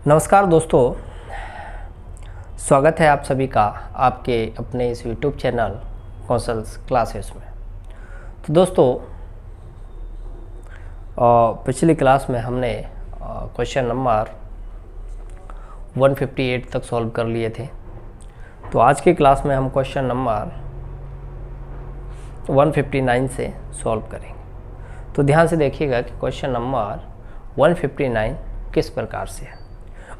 नमस्कार दोस्तों, स्वागत है आप सभी का आपके अपने इस YouTube चैनल कौशल्स क्लासेस में। तो दोस्तों, पिछली क्लास में हमने क्वेश्चन नंबर 158 तक सॉल्व कर लिए थे। तो आज की क्लास में हम क्वेश्चन नंबर 159 से सॉल्व करेंगे। तो ध्यान से देखिएगा कि क्वेश्चन नंबर 159 किस प्रकार से है,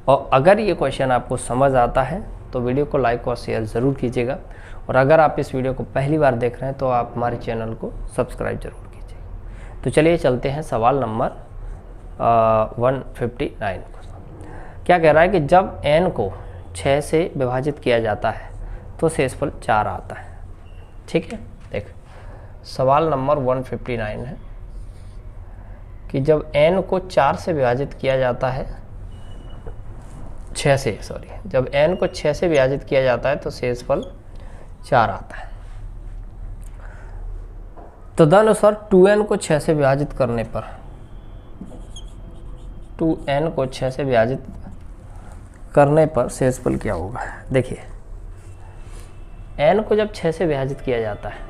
और अगर ये क्वेश्चन आपको समझ आता है तो वीडियो को लाइक और शेयर ज़रूर कीजिएगा, और अगर आप इस वीडियो को पहली बार देख रहे हैं तो आप हमारे चैनल को सब्सक्राइब जरूर कीजिएगा। तो चलिए चलते हैं सवाल नंबर 159 को। क्या कह रहा है कि जब n को 6 से विभाजित किया जाता है तो शेषफल 4 आता है। ठीक है, देख सवाल नंबर 159 है कि जब n को 4 से विभाजित किया जाता है, जब n को 6 से विभाजित किया जाता है तो शेषफल 4 आता है। तदनुसार 2n को 6 से विभाजित करने पर 2n को 6 से विभाजित करने पर शेषफल क्या होगा। देखिए, n को जब 6 से विभाजित किया जाता है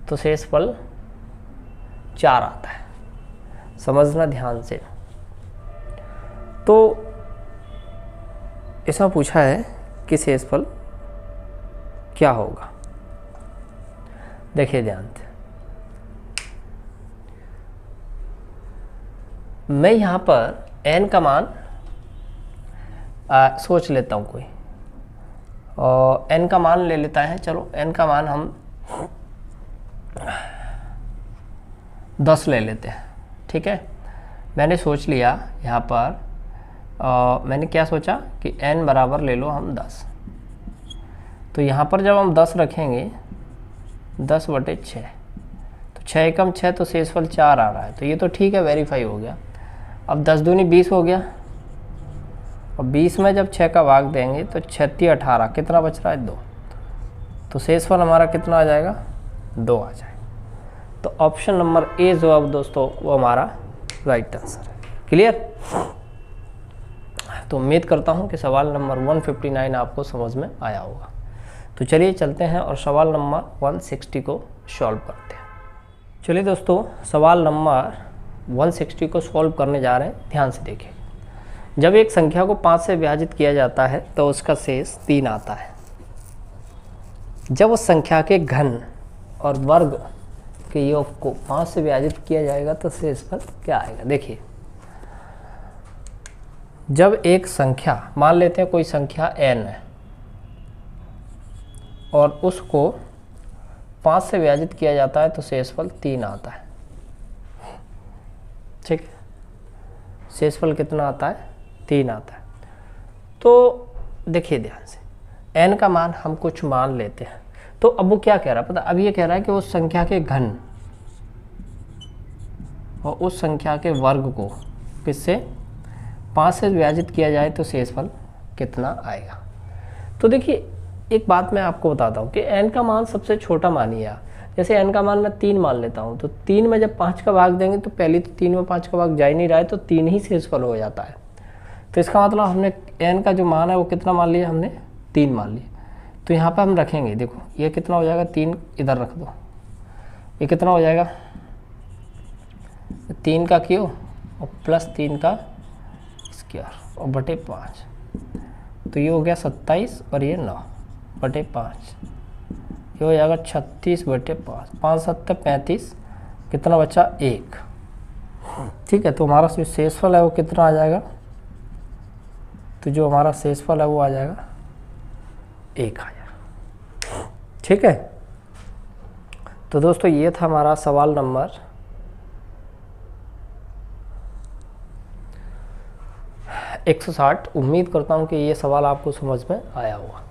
तो शेषफल 4 आता है। समझना ध्यान से। तो ऐसा पूछा है कि शेषफल क्या होगा। देखिए ध्यान से, मैं यहाँ पर n का मान सोच लेता हूँ कोई, और n का मान ले लेता है। चलो n का मान हम 10 ले लेते हैं। ठीक है, मैंने सोच लिया यहाँ पर, मैंने क्या सोचा कि n बराबर ले लो हम 10। तो यहाँ पर जब हम 10 रखेंगे 10/6, तो 6 एकम 6, तो शेषफल 4 आ रहा है। तो ये तो ठीक है, वेरीफाई हो गया। अब 10 दूनी 20 हो गया, और 20 में जब 6 का भाग देंगे तो 36 18, कितना बच रहा है 2। तो शेषफल हमारा कितना आ जाएगा, 2 आ जाएगा। तो ऑप्शन नंबर ए जो अब दोस्तों वो हमारा राइट आंसर है। क्लियर। तो उम्मीद करता हूँ कि सवाल नंबर 159 आपको समझ में आया होगा। तो चलिए चलते हैं और सवाल नंबर 160 को सॉल्व करते हैं। चलिए दोस्तों, सवाल नंबर 160 को सॉल्व करने जा रहे हैं। ध्यान से देखिए, जब एक संख्या को 5 से विभाजित किया जाता है तो उसका शेष 3 आता है। जब उस संख्या के घन और वर्ग के योग को 5 से विभाजित किया जाएगा तो शेषफल क्या आएगा। देखिए, जब एक संख्या, मान लेते हैं कोई संख्या n है, और उसको 5 से विभाजित किया जाता है तो शेषफल 3 आता है। ठीक है, शेषफल कितना आता है, 3 आता है। तो देखिए ध्यान से, n का मान हम कुछ मान लेते हैं। तो अब वो क्या कह रहा है पता, अब ये कह रहा है कि उस संख्या के घन और उस संख्या के वर्ग को किससे 5 से विभाजित किया जाए तो शेषफल कितना आएगा। तो देखिए, एक बात मैं आपको बताता हूँ कि n का मान सबसे छोटा मानिए। जैसे n का मान मैं 3 मान लेता हूँ, तो 3 में जब 5 का भाग देंगे तो पहले तो 3 में 5 का भाग जा ही नहीं रहा है, तो 3 ही शेषफल हो जाता है। तो इसका मतलब हमने n का जो मान है वो कितना मान लिया, हमने 3 मान लिया। तो यहाँ पर हम रखेंगे, देखो ये कितना हो जाएगा, 3 इधर रख दो, ये कितना हो जाएगा 3 का क्यों और प्लस 3 का स्क्वायर और बटे 5, तो ये हो गया 27 और ये 9/5, ये हो जाएगा 36/5, 5 7 35, कितना बचा 1। ठीक है, तो हमारा जो शेषफल है वो कितना आ जाएगा, तो जो हमारा शेषफल है वो आ जाएगा 1 आ जाएगा। ठीक है, तो दोस्तों ये था हमारा सवाल नंबर 160। उम्मीद करता हूँ कि ये सवाल आपको समझ में आया होगा।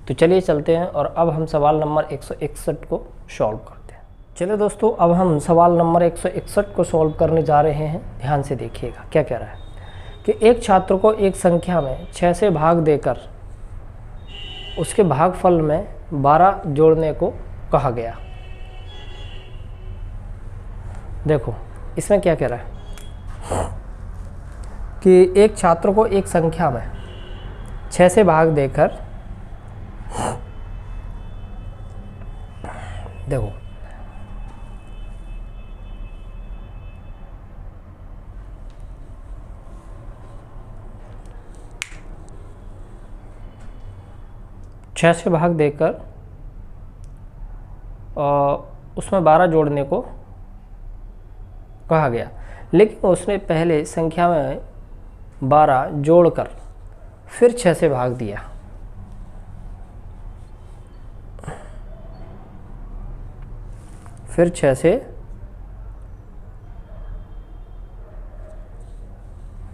तो चलिए चलते हैं और अब हम सवाल नंबर 161 को सॉल्व करते हैं। चलिए दोस्तों, अब हम सवाल नंबर 161 को सॉल्व करने जा रहे हैं। ध्यान से देखिएगा क्या कह रहा है कि एक छात्र को एक संख्या में 6 से भाग देकर उसके भागफल में 12 जोड़ने को कहा गया। देखो इसमें क्या कह रहा है कि एक छात्र को एक संख्या में 6 से भाग देकर, देखो छः से भाग देकर उसमें 12 जोड़ने को कहा गया, लेकिन उसने पहले संख्या में 12 जोड़कर फिर 6 से भाग दिया। फिर 6 से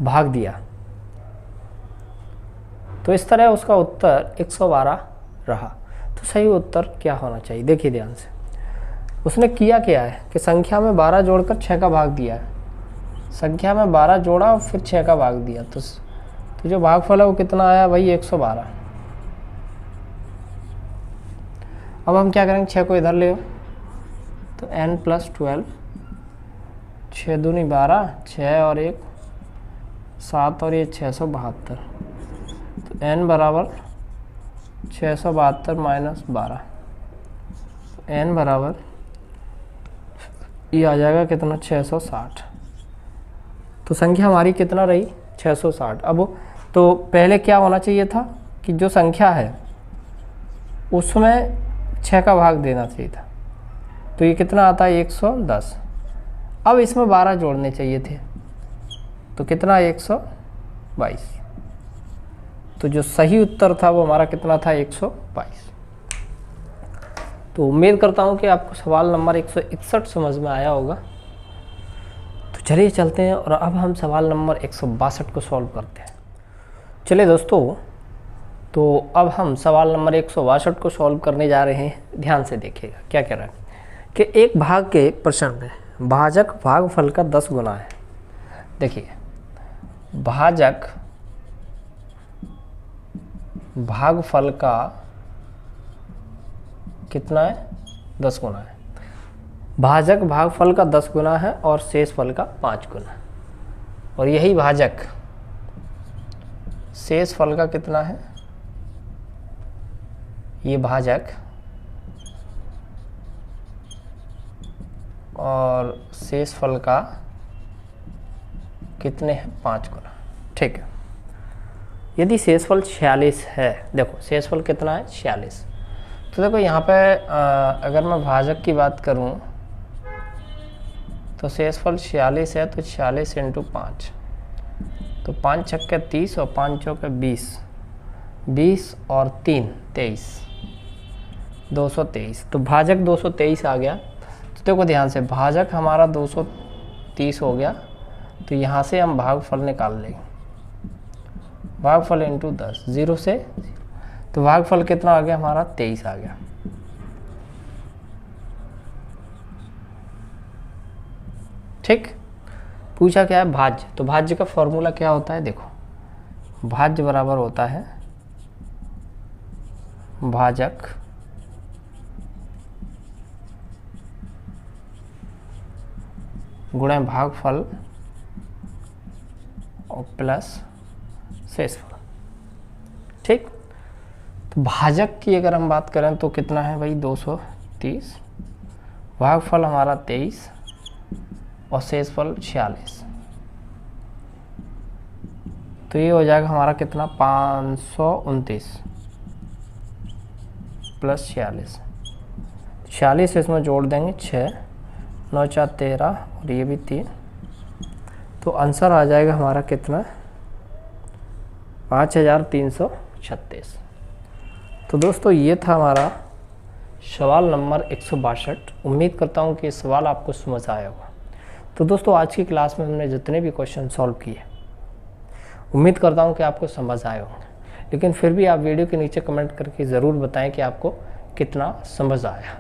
भाग दिया, तो इस तरह उसका उत्तर 112 रहा। तो सही उत्तर क्या होना चाहिए, देखिए ध्यान से। उसने किया क्या है कि संख्या में 12 जोड़कर 6 का भाग दिया है। संख्या में 12 जोड़ा और फिर 6 का भाग दिया, तो जो भागफल है वो कितना आया भाई, 112। अब हम क्या करेंगे, 6 को इधर ले, तो n+12, 6 दूनी 12, 6 और 1 7 और ये 672, तो n बराबर 672 - 12, n बराबर ये आ जाएगा कितना, 660। तो संख्या हमारी कितना रही, 660। अब तो पहले क्या होना चाहिए था कि जो संख्या है उसमें 6 का भाग देना चाहिए था, तो ये कितना आता है, 110। अब इसमें 12 जोड़ने चाहिए थे, तो कितना, 122। तो जो सही उत्तर था वो हमारा कितना था, 122। तो उम्मीद करता हूँ कि आपको सवाल नंबर 161 समझ में आया होगा। तो चलिए चलते हैं और अब हम सवाल नंबर 162 को सॉल्व करते हैं। चलिए दोस्तों, तो अब हम सवाल नंबर 162 को सॉल्व करने जा रहे हैं। ध्यान से देखिएगा क्या कह रहा है कि एक भाग के प्रश्न में भाजक भागफल का 10 गुना है। देखिए, भाजक भागफल का कितना है, 10 गुना है। भाजक भागफल का 10 गुना है और शेषफल का 5 गुना, और यही भाजक शेषफल का कितना है, ये भाजक और शेषफल का कितने हैं, 5 गुना। ठीक है, यदि शेषफल 46 है, देखो शेषफल कितना है, 46। तो देखो यहाँ पे अगर मैं भाजक की बात करूँ तो शेषफल 46 है, तो 46 × 5, तो 5 छक्के 30 और 5 चौके 20, 20 और 3 23, 223। तो भाजक 223 आ गया। तो देखो ध्यान से, भाजक हमारा 230 हो गया, तो यहाँ से हम भागफल निकाल लेंगे, भागफल × 10, 0 से, तो भागफल कितना आ गया हमारा, 23 आ गया। ठीक, पूछा क्या है, भाज्य। तो भाज्य का फॉर्मूला क्या होता है, देखो भाज्य बराबर होता है भाजक गुणा भागफल और प्लस शेषफल। ठीक, तो भाजक की अगर हम बात करें तो कितना है भाई, 230, भागफल हमारा 23 और शेषफल 46, तो ये हो जाएगा हमारा कितना, 529 प्लस 46, 46 इसमें जोड़ देंगे 6, 9 4 13 और ये भी 3, तो आंसर आ जाएगा हमारा कितना, 5336। तो दोस्तों ये था हमारा सवाल नंबर 162। उम्मीद करता हूँ कि सवाल आपको समझ आया होगा। तो दोस्तों आज की क्लास में हमने जितने भी क्वेश्चन सॉल्व किए, उम्मीद करता हूँ कि आपको समझ आए होंगे, लेकिन फिर भी आप वीडियो के नीचे कमेंट करके ज़रूर बताएं कि आपको कितना समझ आया।